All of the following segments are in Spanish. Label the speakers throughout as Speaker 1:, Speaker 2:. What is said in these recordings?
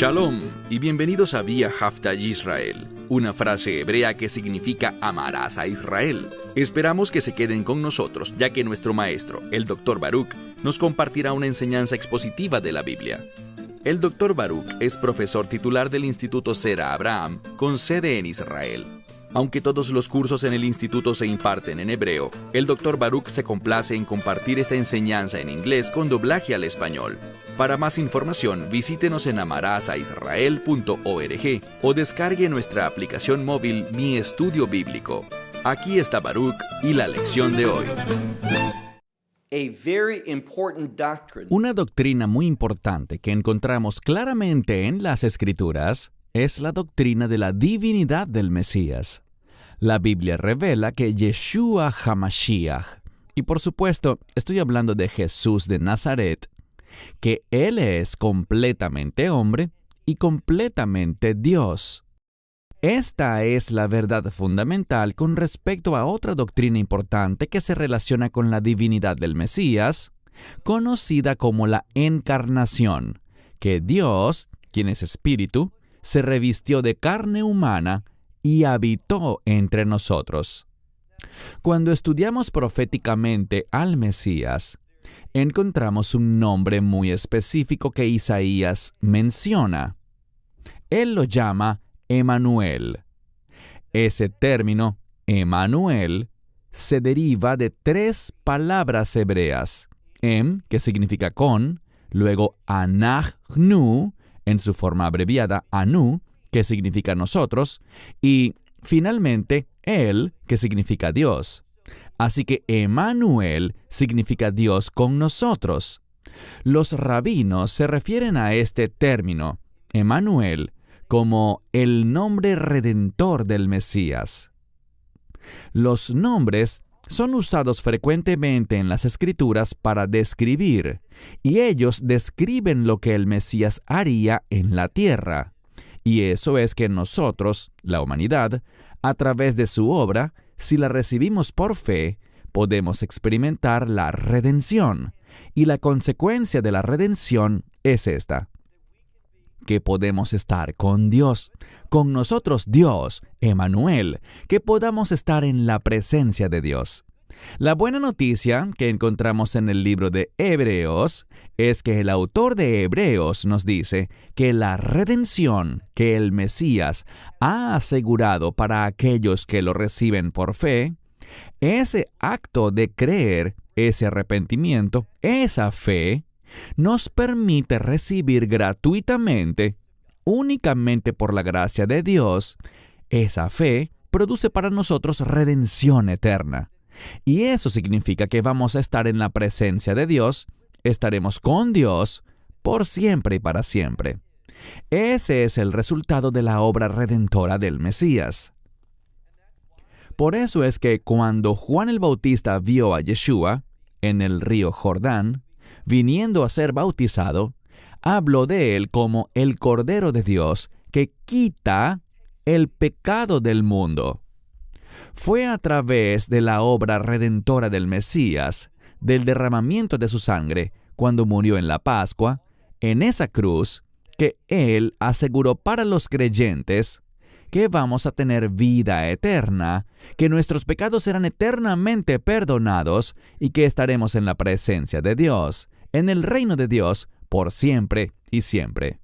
Speaker 1: Shalom y bienvenidos a Vía Hafta Yisrael, una frase hebrea que significa amarás a Israel. Esperamos que se queden con nosotros, ya que nuestro maestro, el Dr. Baruch, nos compartirá una enseñanza expositiva de la Biblia. El Dr. Baruch es profesor titular del Instituto Sera Abraham, con sede en Israel. Aunque todos los cursos en el instituto se imparten en hebreo, el Dr. Baruch se complace en compartir esta enseñanza en inglés con doblaje al español. Para más información, visítenos en amarasaisrael.org o descargue nuestra aplicación móvil Mi Estudio Bíblico. Aquí está Baruch y la lección de hoy.
Speaker 2: Una doctrina muy importante que encontramos claramente en las Escrituras es la doctrina de la divinidad del Mesías. La Biblia revela que Yeshua HaMashiach, y por supuesto estoy hablando de Jesús de Nazaret, que Él es completamente hombre y completamente Dios. Esta es la verdad fundamental con respecto a otra doctrina importante que se relaciona con la divinidad del Mesías, conocida como la encarnación, que Dios, quien es espíritu, se revistió de carne humana y habitó entre nosotros. Cuando estudiamos proféticamente al Mesías, encontramos un nombre muy específico que Isaías menciona. Él lo llama Emanuel. Ese término, Emanuel, se deriva de tres palabras hebreas. Que significa con, luego Anachnu, en su forma abreviada Anu, que significa nosotros, y finalmente El, que significa Dios. Así que Emanuel significa Dios con nosotros. Los rabinos se refieren a este término, Emanuel, como el nombre redentor del Mesías. Los nombres son usados frecuentemente en las Escrituras para describir, y ellos describen lo que el Mesías haría en la tierra. Y eso es que nosotros, la humanidad, a través de su obra, si la recibimos por fe, podemos experimentar la redención. Y la consecuencia de la redención es esta: que podemos estar con Dios, con nosotros Dios, Emanuel, que podamos estar en la presencia de Dios. La buena noticia que encontramos en el libro de Hebreos es que el autor de Hebreos nos dice que la redención que el Mesías ha asegurado para aquellos que lo reciben por fe, ese acto de creer, ese arrepentimiento, esa fe, nos permite recibir gratuitamente, únicamente por la gracia de Dios. Esa fe produce para nosotros redención eterna. Y eso significa que vamos a estar en la presencia de Dios, estaremos con Dios por siempre y para siempre. Ese es el resultado de la obra redentora del Mesías. Por eso es que cuando Juan el Bautista vio a Yeshua en el río Jordán, viniendo a ser bautizado, habló de él como el Cordero de Dios que quita el pecado del mundo. Fue a través de la obra redentora del Mesías, del derramamiento de su sangre, cuando murió en la Pascua, en esa cruz, que Él aseguró para los creyentes que vamos a tener vida eterna, que nuestros pecados serán eternamente perdonados y que estaremos en la presencia de Dios, en el reino de Dios, por siempre y siempre.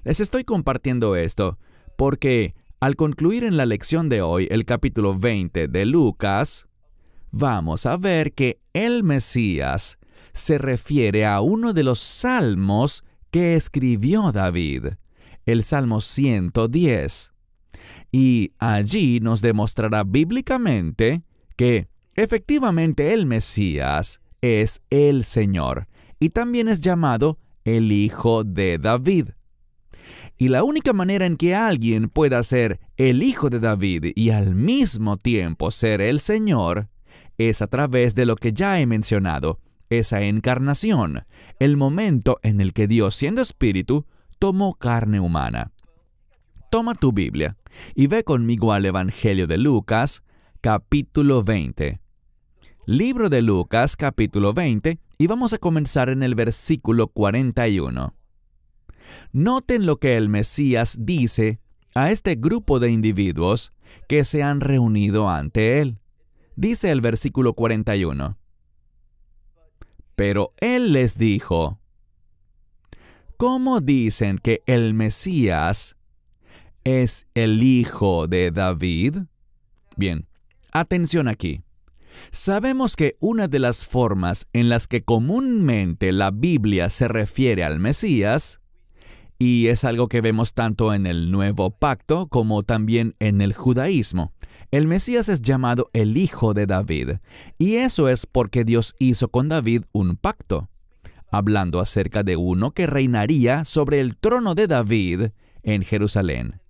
Speaker 2: Les estoy compartiendo esto porque al concluir en la lección de hoy el capítulo 20 de Lucas, vamos a ver que el Mesías se refiere a uno de los salmos que escribió David, el Salmo 110. Y allí nos demostrará bíblicamente que efectivamente el Mesías es el Señor y también es llamado el Hijo de David. Y la única manera en que alguien pueda ser el Hijo de David y al mismo tiempo ser el Señor es a través de lo que ya he mencionado, esa encarnación, el momento en el que Dios, siendo espíritu, tomó carne humana. Toma tu Biblia y ve conmigo al Evangelio de Lucas, capítulo 20. Libro de Lucas, capítulo 20, y vamos a comenzar en el versículo 41. Noten lo que el Mesías dice a este grupo de individuos que se han reunido ante él. Dice el versículo 41. Pero él les dijo, ¿cómo dicen que el Mesías es el hijo de David? Bien, atención aquí. Sabemos que una de las formas en las que comúnmente la Biblia se refiere al Mesías, y es algo que vemos tanto en el Nuevo Pacto como también en el judaísmo, el Mesías es llamado el Hijo de David, y eso es porque Dios hizo con David un pacto, hablando acerca de uno que reinaría sobre el trono de David en Jerusalén.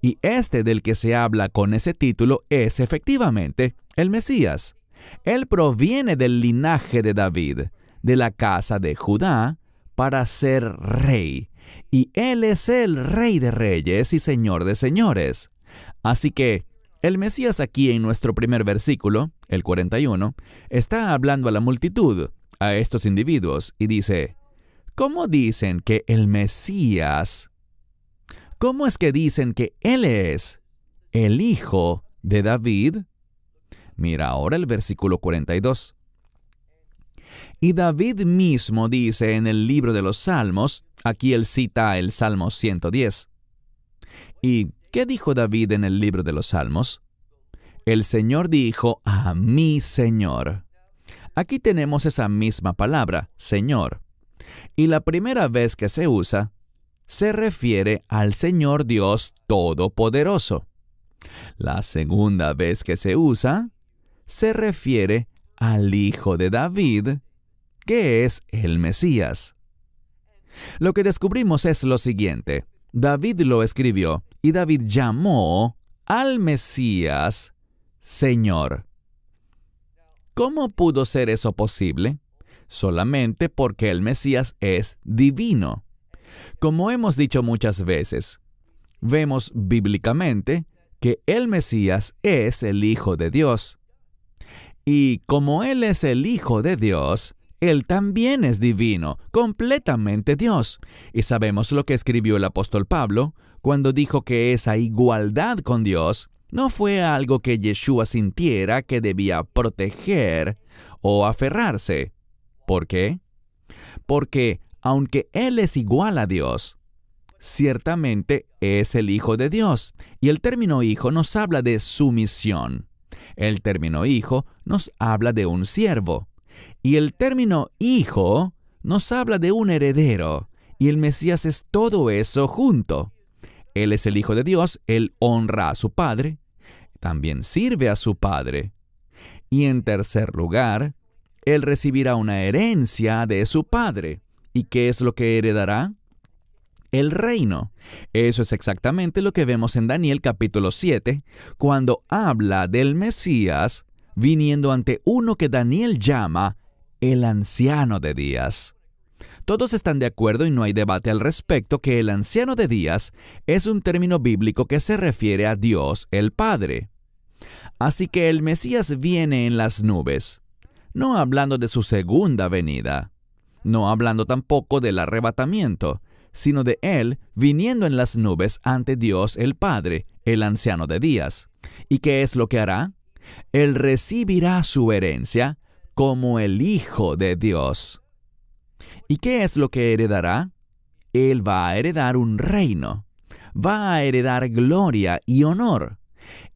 Speaker 2: Y este del que se habla con ese título es efectivamente el Mesías. Él proviene del linaje de David, de la casa de Judá, para ser rey. Y Él es el Rey de Reyes y Señor de Señores. Así que el Mesías aquí en nuestro primer versículo, el 41, está hablando a la multitud, a estos individuos, y dice, ¿cómo dicen que el Mesías, cómo es que dicen que Él es el Hijo de David? Mira ahora el versículo 42. Y David mismo dice en el libro de los Salmos, aquí él cita el Salmo 110. ¿Y qué dijo David en el libro de los Salmos? El Señor dijo a mi Señor. Aquí tenemos esa misma palabra, Señor. Y la primera vez que se usa, se refiere al Señor Dios Todopoderoso. La segunda vez que se usa, se refiere al Hijo de David, que es el Mesías. Lo que descubrimos es lo siguiente. David lo escribió y David llamó al Mesías Señor. ¿Cómo pudo ser eso posible? Solamente porque el Mesías es divino. Como hemos dicho muchas veces, vemos bíblicamente que el Mesías es el Hijo de Dios. Y como Él es el Hijo de Dios, Él también es divino, completamente Dios. Y sabemos lo que escribió el apóstol Pablo cuando dijo que esa igualdad con Dios no fue algo que Yeshua sintiera que debía proteger o aferrarse. ¿Por qué? Porque aunque Él es igual a Dios, ciertamente es el Hijo de Dios. Y el término hijo nos habla de sumisión. El término hijo nos habla de un siervo. Y el término hijo nos habla de un heredero. Y el Mesías es todo eso junto. Él es el Hijo de Dios, Él honra a su Padre, también sirve a su Padre. Y en tercer lugar, Él recibirá una herencia de su Padre. ¿Y qué es lo que heredará? El reino. Eso es exactamente lo que vemos en Daniel capítulo 7, cuando habla del Mesías viniendo ante uno que Daniel llama el anciano de días. Todos están de acuerdo y no hay debate al respecto que el anciano de días es un término bíblico que se refiere a Dios el Padre. Así que el Mesías viene en las nubes, no hablando de su segunda venida, no hablando tampoco del arrebatamiento, sino de Él viniendo en las nubes ante Dios el Padre, el anciano de días. ¿Y qué es lo que hará? Él recibirá su herencia como el Hijo de Dios. ¿Y qué es lo que heredará? Él va a heredar un reino, va a heredar gloria y honor,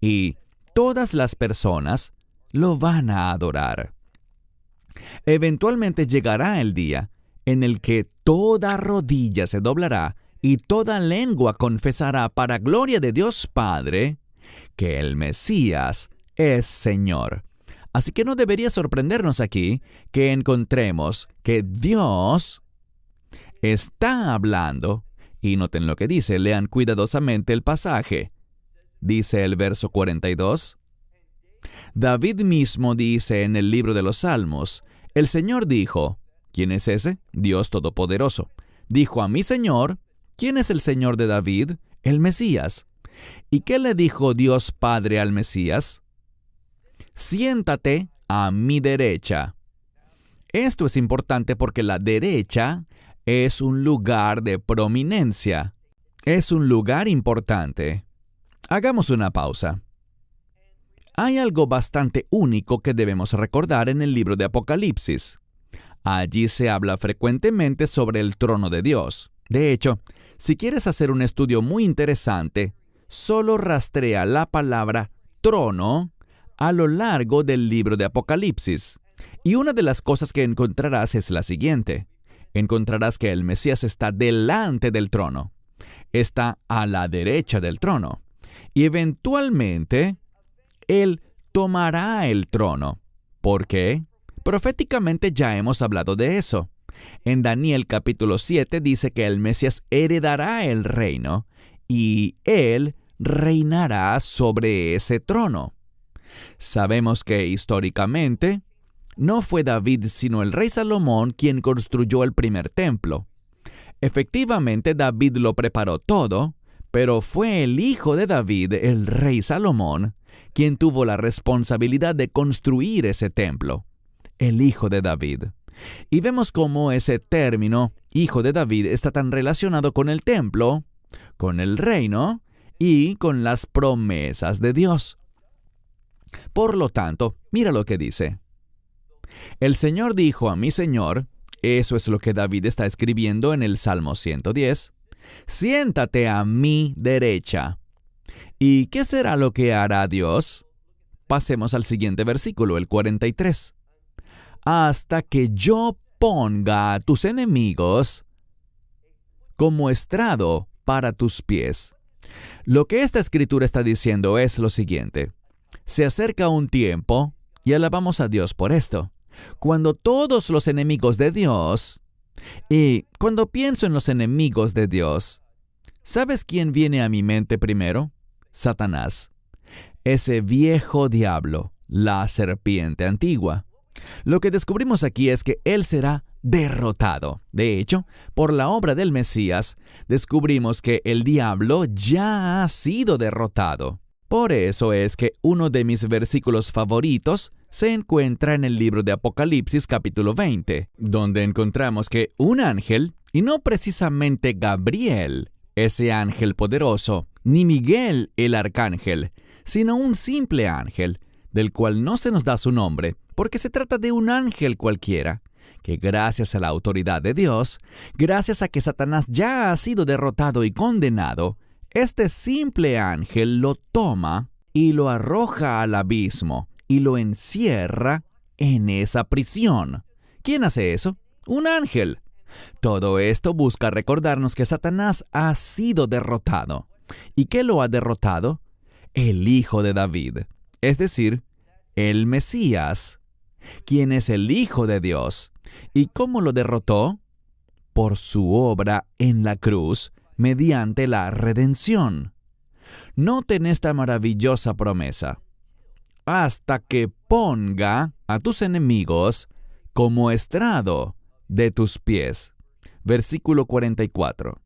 Speaker 2: y todas las personas lo van a adorar. Eventualmente llegará el día en el que toda rodilla se doblará y toda lengua confesará para gloria de Dios Padre que el Mesías es Señor. Así que no debería sorprendernos aquí que encontremos que Dios está hablando, y noten lo que dice, lean cuidadosamente el pasaje. Dice el verso 42. David mismo dice en el libro de los Salmos, el Señor dijo, ¿quién es ese? Dios Todopoderoso. Dijo a mi Señor, ¿quién es el Señor de David? El Mesías. ¿Y qué le dijo Dios Padre al Mesías? Siéntate a mi derecha. Esto es importante porque la derecha es un lugar de prominencia. Es un lugar importante. Hagamos una pausa. Hay algo bastante único que debemos recordar en el libro de Apocalipsis. Allí se habla frecuentemente sobre el trono de Dios. De hecho, si quieres hacer un estudio muy interesante, solo rastrea la palabra trono a lo largo del libro de Apocalipsis. Y una de las cosas que encontrarás es la siguiente. Encontrarás que el Mesías está delante del trono. Está a la derecha del trono. Y eventualmente, Él tomará el trono. ¿Por qué? Proféticamente ya hemos hablado de eso. En Daniel capítulo 7 dice que el Mesías heredará el reino y Él reinará sobre ese trono. Sabemos que históricamente no fue David sino el rey Salomón quien construyó el primer templo. Efectivamente, David lo preparó todo, pero fue el hijo de David, el rey Salomón, quien tuvo la responsabilidad de construir ese templo. El hijo de David. Y vemos cómo ese término, hijo de David, está tan relacionado con el templo, con el reino y con las promesas de Dios. Por lo tanto, mira lo que dice. El Señor dijo a mi Señor, eso es lo que David está escribiendo en el Salmo 110, siéntate a mi derecha. ¿Y qué será lo que hará Dios? Pasemos al siguiente versículo, el 43. Hasta que yo ponga a tus enemigos como estrado para tus pies. Lo que esta escritura está diciendo es lo siguiente. Se acerca un tiempo, y alabamos a Dios por esto, cuando todos los enemigos de Dios, y cuando pienso en los enemigos de Dios, ¿sabes quién viene a mi mente primero? Satanás. Ese viejo diablo, la serpiente antigua. Lo que descubrimos aquí es que él será derrotado. De hecho, por la obra del Mesías, descubrimos que el diablo ya ha sido derrotado. Por eso es que uno de mis versículos favoritos se encuentra en el libro de Apocalipsis capítulo 20, donde encontramos que un ángel, y no precisamente Gabriel, ese ángel poderoso, ni Miguel el arcángel, sino un simple ángel, del cual no se nos da su nombre, porque se trata de un ángel cualquiera, que gracias a la autoridad de Dios, gracias a que Satanás ya ha sido derrotado y condenado, este simple ángel lo toma y lo arroja al abismo y lo encierra en esa prisión. ¿Quién hace eso? Un ángel. Todo esto busca recordarnos que Satanás ha sido derrotado. ¿Y qué lo ha derrotado? El Hijo de David, es decir, el Mesías, quien es el Hijo de Dios. ¿Y cómo lo derrotó? Por su obra en la cruz, mediante la redención. Noten esta maravillosa promesa. Hasta que ponga a tus enemigos como estrado de tus pies. Versículo 44.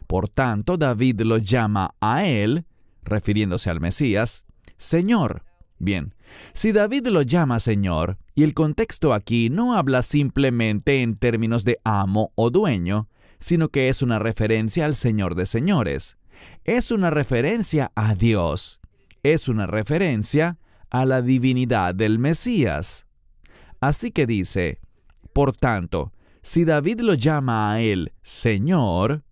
Speaker 2: Por tanto, David lo llama a él, refiriéndose al Mesías, Señor. Bien, si David lo llama Señor, y el contexto aquí no habla simplemente en términos de amo o dueño, sino que es una referencia al Señor de señores. Es una referencia a Dios. Es una referencia a la divinidad del Mesías. Así que dice, por tanto, si David lo llama a él Señor,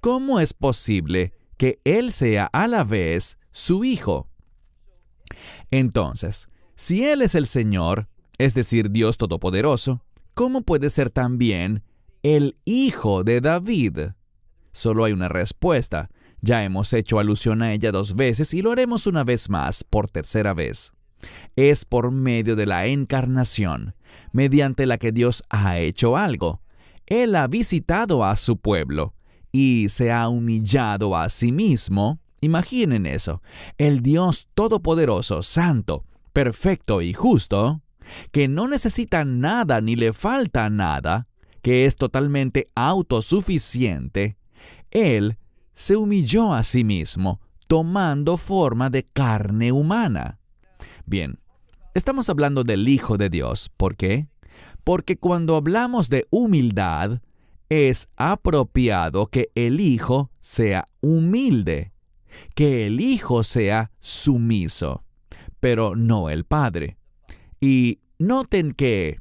Speaker 2: ¿cómo es posible que él sea a la vez su hijo? Entonces, si él es el Señor, es decir, Dios Todopoderoso, ¿cómo puede ser también el hijo de David? Solo hay una respuesta. Ya hemos hecho alusión a ella 2 veces y lo haremos una vez más, por tercera vez. Es por medio de la encarnación, mediante la que Dios ha hecho algo. Él ha visitado a su pueblo y se ha humillado a sí mismo. Imaginen eso. El Dios Todopoderoso, Santo, perfecto y justo, que no necesita nada ni le falta nada, que es totalmente autosuficiente, Él se humilló a sí mismo, tomando forma de carne humana. Bien, estamos hablando del Hijo de Dios. ¿Por qué? Porque cuando hablamos de humildad, es apropiado que el Hijo sea humilde, que el Hijo sea sumiso, pero no el Padre. Y noten que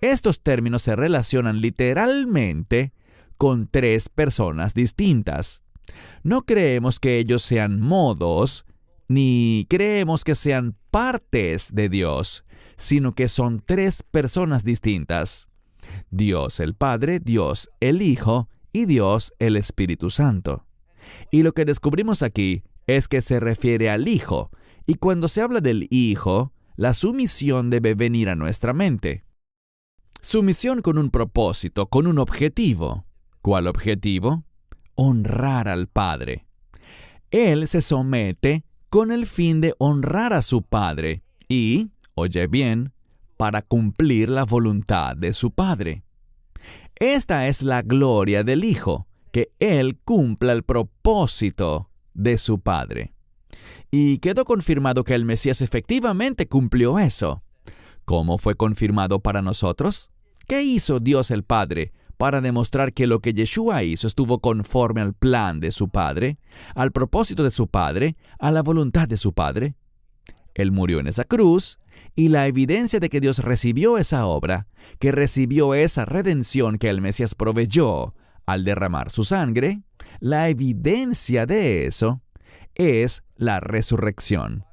Speaker 2: estos términos se relacionan literalmente con tres personas distintas. No creemos que ellos sean modos, ni creemos que sean partes de Dios, sino que son tres personas distintas: Dios el Padre, Dios el Hijo y Dios el Espíritu Santo. Y lo que descubrimos aquí es que se refiere al Hijo, y cuando se habla del Hijo, la sumisión debe venir a nuestra mente. Sumisión con un propósito, con un objetivo. ¿Cuál objetivo? Honrar al Padre. Él se somete con el fin de honrar a su Padre y, oye bien, para cumplir la voluntad de su Padre. Esta es la gloria del Hijo, que Él cumpla el propósito de su Padre. Y quedó confirmado que el Mesías efectivamente cumplió eso. ¿Cómo fue confirmado para nosotros? ¿Qué hizo Dios el Padre para demostrar que lo que Yeshua hizo estuvo conforme al plan de su Padre, al propósito de su Padre, a la voluntad de su Padre? Él murió en esa cruz, y la evidencia de que Dios recibió esa obra, que recibió esa redención que el Mesías proveyó al derramar su sangre, la evidencia de eso es la resurrección.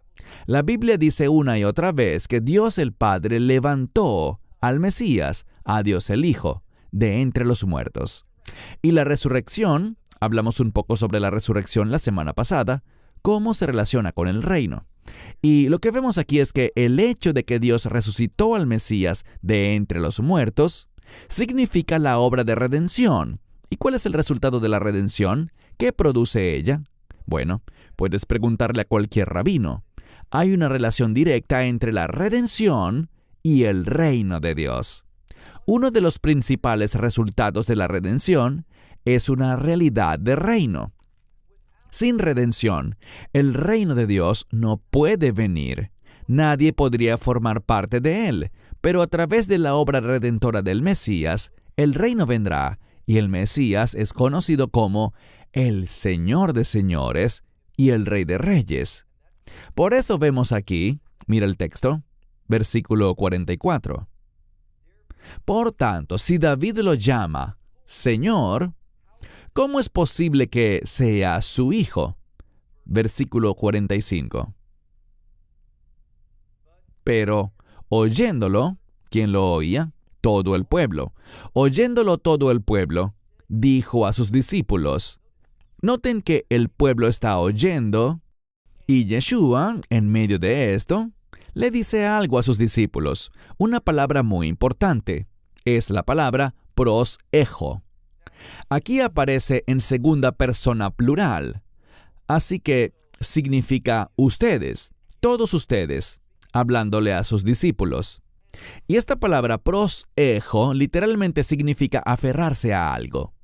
Speaker 2: La Biblia dice una y otra vez que Dios el Padre levantó al Mesías, a Dios el Hijo, de entre los muertos. Y la resurrección, hablamos un poco sobre la resurrección la semana pasada, cómo se relaciona con el reino. Y lo que vemos aquí es que el hecho de que Dios resucitó al Mesías de entre los muertos significa la obra de redención. ¿Y cuál es el resultado de la redención? ¿Qué produce ella? Bueno, puedes preguntarle a cualquier rabino. Hay una relación directa entre la redención y el reino de Dios. Uno de los principales resultados de la redención es una realidad de reino. Sin redención, el reino de Dios no puede venir. Nadie podría formar parte de él, pero a través de la obra redentora del Mesías, el reino vendrá, y el Mesías es conocido como el Señor de señores y el Rey de reyes. Por eso vemos aquí, mira el texto, versículo 44. Por tanto, si David lo llama Señor, ¿cómo es posible que sea su hijo? Versículo 45. Pero, oyéndolo, ¿quién lo oía? Todo el pueblo. Oyéndolo todo el pueblo, dijo a sus discípulos. Noten que el pueblo está oyendo, y Yeshua, en medio de esto, le dice algo a sus discípulos, una palabra muy importante. Es la palabra pros-ejo. Aquí aparece en segunda persona plural, así que significa ustedes, todos ustedes, hablándole a sus discípulos. Y esta palabra pros-ejo literalmente significa aferrarse a algo.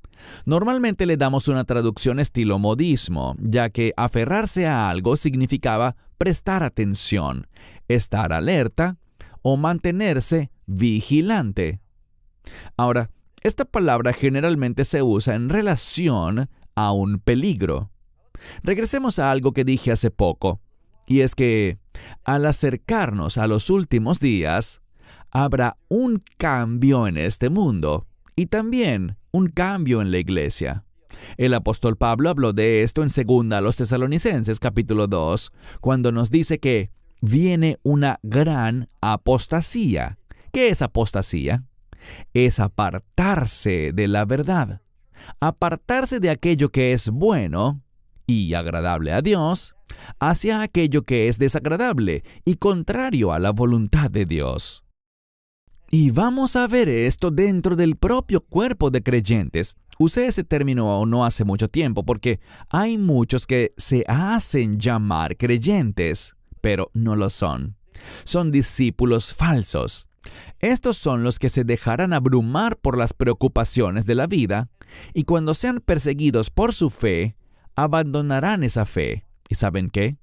Speaker 2: Normalmente le damos una traducción estilo modismo, ya que aferrarse a algo significaba prestar atención, estar alerta o mantenerse vigilante. Ahora, esta palabra generalmente se usa en relación a un peligro. Regresemos a algo que dije hace poco, y es que al acercarnos a los últimos días, habrá un cambio en este mundo y también un cambio en la iglesia. El apóstol Pablo habló de esto en 2 a los Tesalonicenses capítulo 2, cuando nos dice que viene una gran apostasía. ¿Qué es apostasía? Es apartarse de la verdad, apartarse de aquello que es bueno y agradable a Dios, hacia aquello que es desagradable y contrario a la voluntad de Dios. Y vamos a ver esto dentro del propio cuerpo de creyentes. Usé ese término no hace mucho tiempo porque hay muchos que se hacen llamar creyentes, pero no lo son. Son discípulos falsos. Estos son los que se dejarán abrumar por las preocupaciones de la vida y cuando sean perseguidos por su fe, abandonarán esa fe. ¿Y saben qué?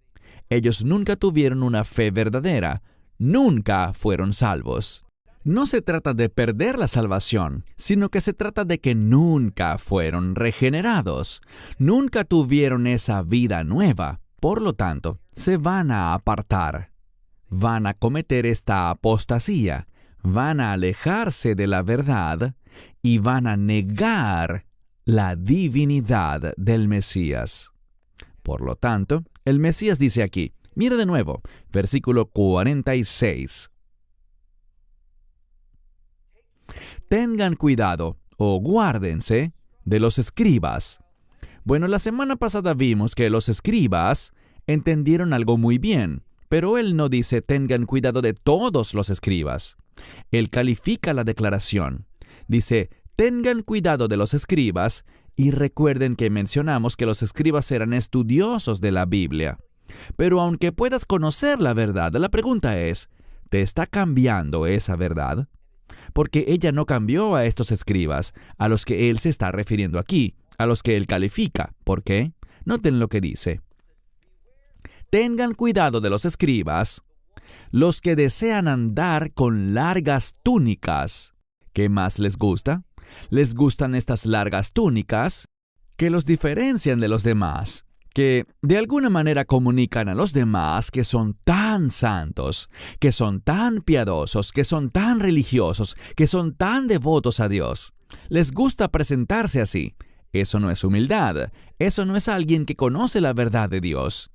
Speaker 2: Ellos nunca tuvieron una fe verdadera, nunca fueron salvos. No se trata de perder la salvación, sino que se trata de que nunca fueron regenerados, nunca tuvieron esa vida nueva. Por lo tanto, se van a apartar, van a cometer esta apostasía, van a alejarse de la verdad y van a negar la divinidad del Mesías. Por lo tanto, el Mesías dice aquí, mira de nuevo, versículo 46. Tengan cuidado o guárdense de los escribas. Bueno, la semana pasada vimos que los escribas entendieron algo muy bien, pero él no dice tengan cuidado de todos los escribas. Él califica la declaración. Dice, tengan cuidado de los escribas y recuerden que mencionamos que los escribas eran estudiosos de la Biblia. Pero aunque puedas conocer la verdad, la pregunta es, ¿te está cambiando esa verdad? Porque ella no cambió a estos escribas, a los que él se está refiriendo aquí, a los que él califica. ¿Por qué? Noten lo que dice. Tengan cuidado de los escribas, los que desean andar con largas túnicas. ¿Qué más les gusta? Les gustan estas largas túnicas que los diferencian de los demás, que de alguna manera comunican a los demás que son tan santos, que son tan piadosos, que son tan religiosos, que son tan devotos a Dios. Les gusta presentarse así. Eso no es humildad. Eso no es alguien que conoce la verdad de Dios.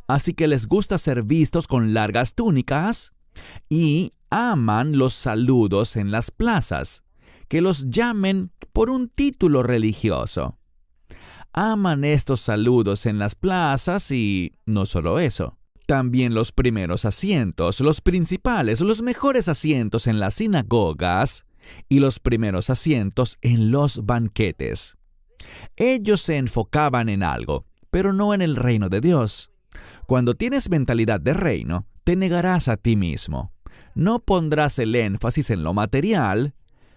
Speaker 2: Así que les gusta ser vistos con largas túnicas y aman los saludos en las plazas, que los llamen por un título religioso. Aman estos saludos en las plazas y no solo eso. También los primeros asientos, los principales, los mejores asientos en las sinagogas y los primeros asientos en los banquetes. Ellos se enfocaban en algo, pero no en el reino de Dios. Cuando tienes mentalidad de reino, te negarás a ti mismo. No pondrás el énfasis en lo material,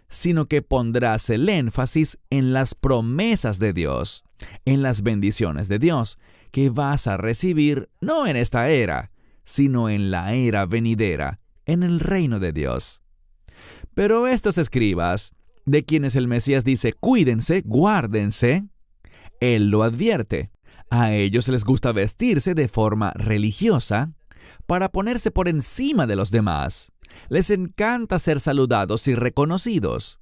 Speaker 2: sino que pondrás el énfasis en las promesas de Dios, en las bendiciones de Dios, que vas a recibir no en esta era, sino en la era venidera, en el reino de Dios. Pero estos escribas, de quienes el Mesías dice, cuídense, guárdense, él lo advierte. A ellos les gusta vestirse de forma religiosa para ponerse por encima de los demás. Les encanta ser saludados y reconocidos.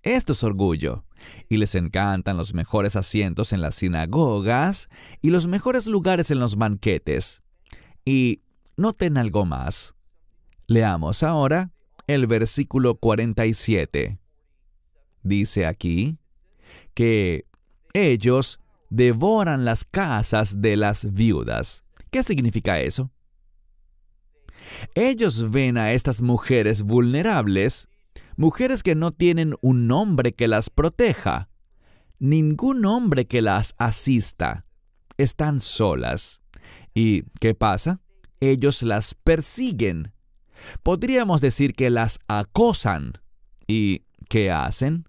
Speaker 2: Esto es orgullo. Y les encantan los mejores asientos en las sinagogas y los mejores lugares en los banquetes. Y noten algo más. Leamos ahora el versículo 47. Dice aquí que ellos devoran las casas de las viudas. ¿Qué significa eso? Ellos ven a estas mujeres vulnerables, mujeres que no tienen un hombre que las proteja, ningún hombre que las asista. Están solas. ¿Y qué pasa? Ellos las persiguen. Podríamos decir que las acosan. ¿Y qué hacen?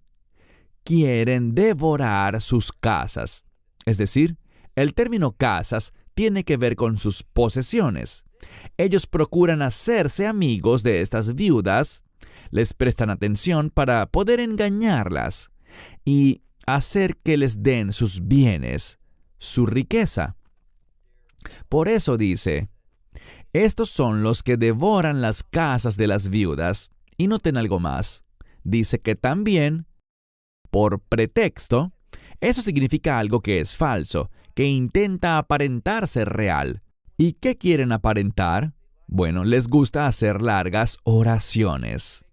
Speaker 2: Quieren devorar sus casas. Es decir, el término casas tiene que ver con sus posesiones. Ellos procuran hacerse amigos de estas viudas, les prestan atención para poder engañarlas y hacer que les den sus bienes, su riqueza. Por eso dice, estos son los que devoran las casas de las viudas. Y noten algo más. Dice que también, por pretexto, eso significa algo que es falso, que intenta aparentar ser real. ¿Y qué quieren aparentar? Bueno, les gusta hacer largas oraciones.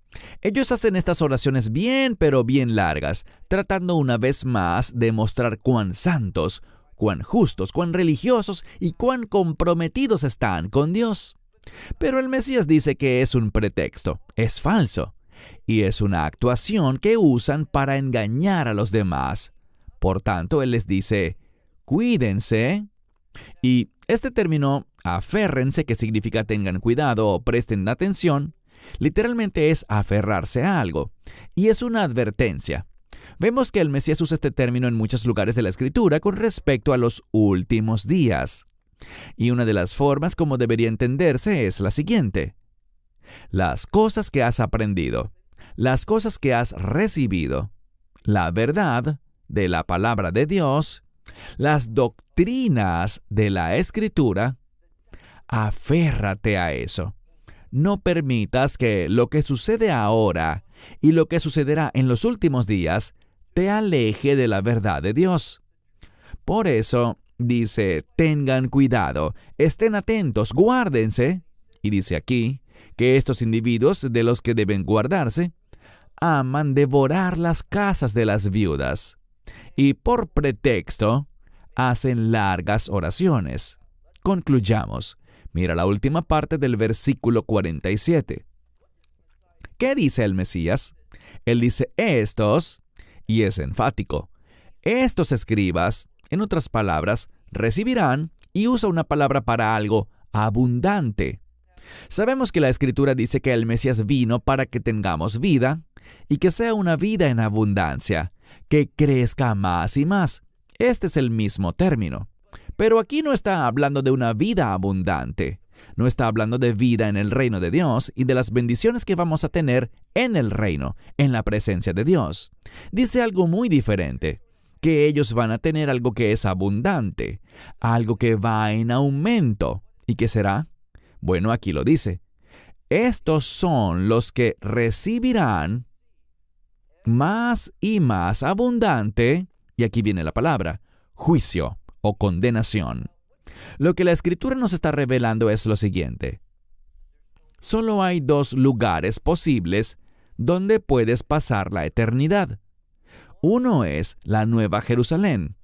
Speaker 2: Ellos hacen estas oraciones bien, pero bien largas, tratando una vez más de mostrar cuán santos, cuán justos, cuán religiosos y cuán comprometidos están con Dios. Pero el Mesías dice que es un pretexto, es falso, y es una actuación que usan para engañar a los demás. Por tanto, Él les dice, cuídense. Y este término, aférrense, que significa tengan cuidado o presten atención, literalmente es aferrarse a algo, y es una advertencia. Vemos que el Mesías usa este término en muchos lugares de la Escritura con respecto a los últimos días. Y una de las formas como debería entenderse es la siguiente. Las cosas que has aprendido, las cosas que has recibido, la verdad de la palabra de Dios, las doctrinas de la Escritura, aférrate a eso. No permitas que lo que sucede ahora y lo que sucederá en los últimos días te aleje de la verdad de Dios. Por eso dice, tengan cuidado, estén atentos, guárdense. Y dice aquí que estos individuos de los que deben guardarse aman devorar las casas de las viudas y por pretexto hacen largas oraciones. Concluyamos. Mira la última parte del versículo 47. ¿Qué dice el Mesías? Él dice estos, y es enfático, estos escribas, en otras palabras, recibirán, y usa una palabra para algo abundante. Sabemos que la Escritura dice que el Mesías vino para que tengamos vida, y que sea una vida en abundancia, que crezca más y más. Este es el mismo término. Pero aquí no está hablando de una vida abundante. No está hablando de vida en el reino de Dios y de las bendiciones que vamos a tener en el reino, en la presencia de Dios. Dice algo muy diferente, que ellos van a tener algo que es abundante, algo que va en aumento. ¿Y qué será? Bueno, aquí lo dice. Estos son los que recibirán más y más abundante, y aquí viene la palabra, juicio o condenación. Lo que la Escritura nos está revelando es lo siguiente. Solo hay dos lugares posibles donde puedes pasar la eternidad. Uno es la Nueva Jerusalén.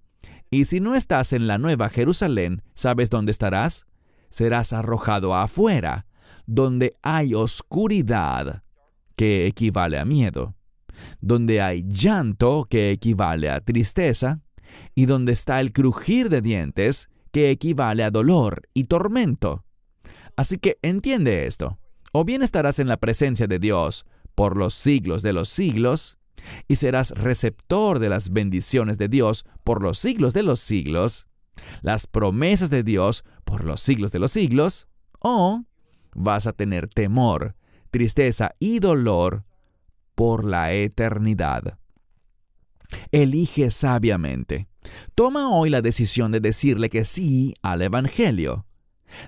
Speaker 2: Y si no estás en la Nueva Jerusalén, ¿sabes dónde estarás? Serás arrojado afuera, donde hay oscuridad, que equivale a miedo, donde hay llanto, que equivale a tristeza, y donde está el crujir de dientes, que equivale a dolor y tormento. Así que entiende esto. O bien estarás en la presencia de Dios por los siglos de los siglos, y serás receptor de las bendiciones de Dios por los siglos de los siglos, las promesas de Dios por los siglos de los siglos, o vas a tener temor, tristeza y dolor por la eternidad. Elige sabiamente. Toma hoy la decisión de decirle que sí al Evangelio,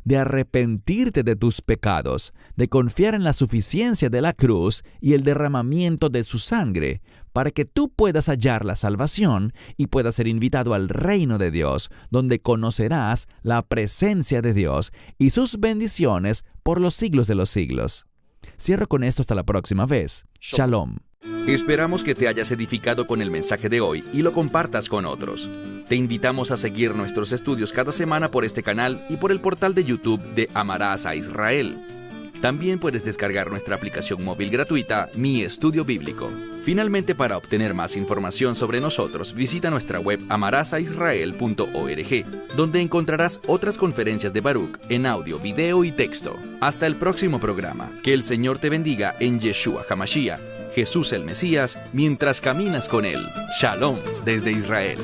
Speaker 2: de arrepentirte de tus pecados, de confiar en la suficiencia de la cruz y el derramamiento de su sangre, para que tú puedas hallar la salvación y puedas ser invitado al reino de Dios, donde conocerás la presencia de Dios y sus bendiciones por los siglos de los siglos. Cierro con esto hasta la próxima vez. Shalom.
Speaker 1: Esperamos que te hayas edificado con el mensaje de hoy y lo compartas con otros. Te invitamos a seguir nuestros estudios cada semana por este canal y por el portal de YouTube de Amarás a Israel. También puedes descargar nuestra aplicación móvil gratuita, Mi Estudio Bíblico. Finalmente, para obtener más información sobre nosotros, visita nuestra web amarasaisrael.org, donde encontrarás otras conferencias de Baruch en audio, video y texto. Hasta el próximo programa. Que el Señor te bendiga en Yeshua HaMashiach, Jesús el Mesías, mientras caminas con Él. Shalom desde Israel.